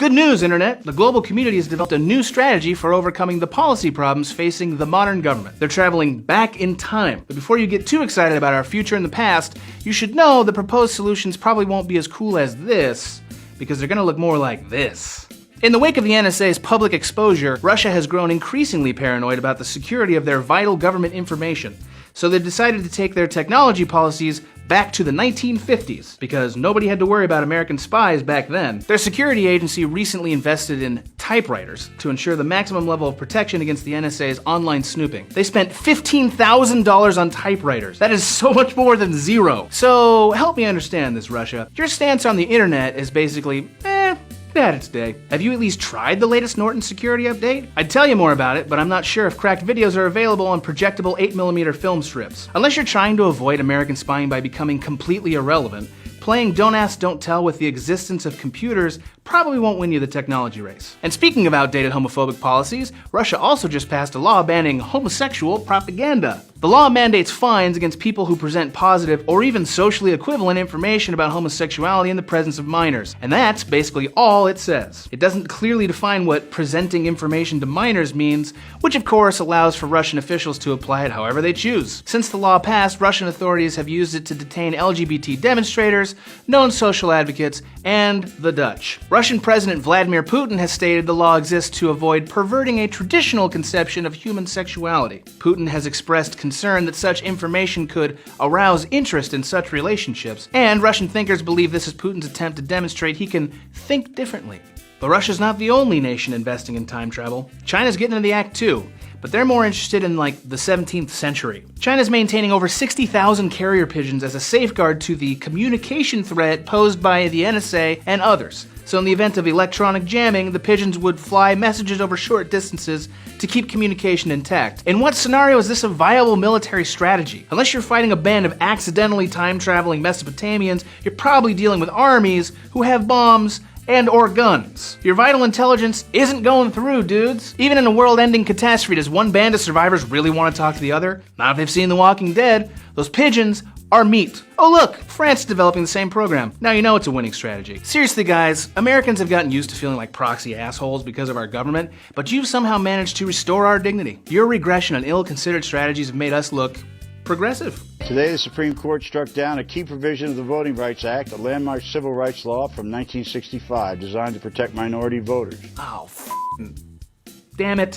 Good news, Internet! The global community has developed a new strategy for overcoming the policy problems facing the modern government. They're traveling back in time. But before you get too excited about our future in the past, you should know the proposed solutions probably won't be as cool as this, because they're gonna look more like this. In the wake of the NSA's public exposure, Russia has grown increasingly paranoid about the security of their vital government information. So they decided to take their technology policies back to the 1950s, because nobody had to worry about American spies back then. Their security agency recently invested in typewriters to ensure the maximum level of protection against the NSA's online snooping. They spent $15,000 on typewriters. That is so much more than zero. So help me understand this, Russia. Your stance on the internet is basically, had its day. Have you at least tried the latest Norton security update? I'd tell you more about it, but I'm not sure if cracked videos are available on projectable 8mm film strips. Unless you're trying to avoid American spying by becoming completely irrelevant, playing Don't Ask, Don't Tell with the existence of computers probably won't win you the technology race. And speaking of outdated homophobic policies, Russia also just passed a law banning homosexual propaganda. The law mandates fines against people who present positive or even socially equivalent information about homosexuality in the presence of minors. And that's basically all it says. It doesn't clearly define what presenting information to minors means, which of course allows for Russian officials to apply it however they choose. Since the law passed, Russian authorities have used it to detain LGBT demonstrators, known social advocates, and the Dutch. Russian President Vladimir Putin has stated the law exists to avoid perverting a traditional conception of human sexuality. Putin has expressed concern that such information could arouse interest in such relationships, and Russian thinkers believe this is Putin's attempt to demonstrate he can think differently. But Russia's not the only nation investing in time travel. China's getting into the act too, but they're more interested in like the 17th century. China's maintaining over 60,000 carrier pigeons as a safeguard to the communication threat posed by the NSA and others. So in the event of electronic jamming, the pigeons would fly messages over short distances to keep communication intact. In what scenario is this a viable military strategy? Unless you're fighting a band of accidentally time-traveling Mesopotamians, you're probably dealing with armies who have bombs and/or guns. Your vital intelligence isn't going through, dudes. Even in a world-ending catastrophe, does one band of survivors really want to talk to the other? Not if they've seen The Walking Dead. Those pigeons are meat. Oh look, France is developing the same program. Now you know it's a winning strategy. Seriously guys, Americans have gotten used to feeling like proxy assholes because of our government, but you've somehow managed to restore our dignity. Your regression and ill-considered strategies have made us look progressive. Today, the Supreme Court struck down a key provision of the Voting Rights Act, a landmark civil rights law from 1965 designed to protect minority voters. Oh, damn it.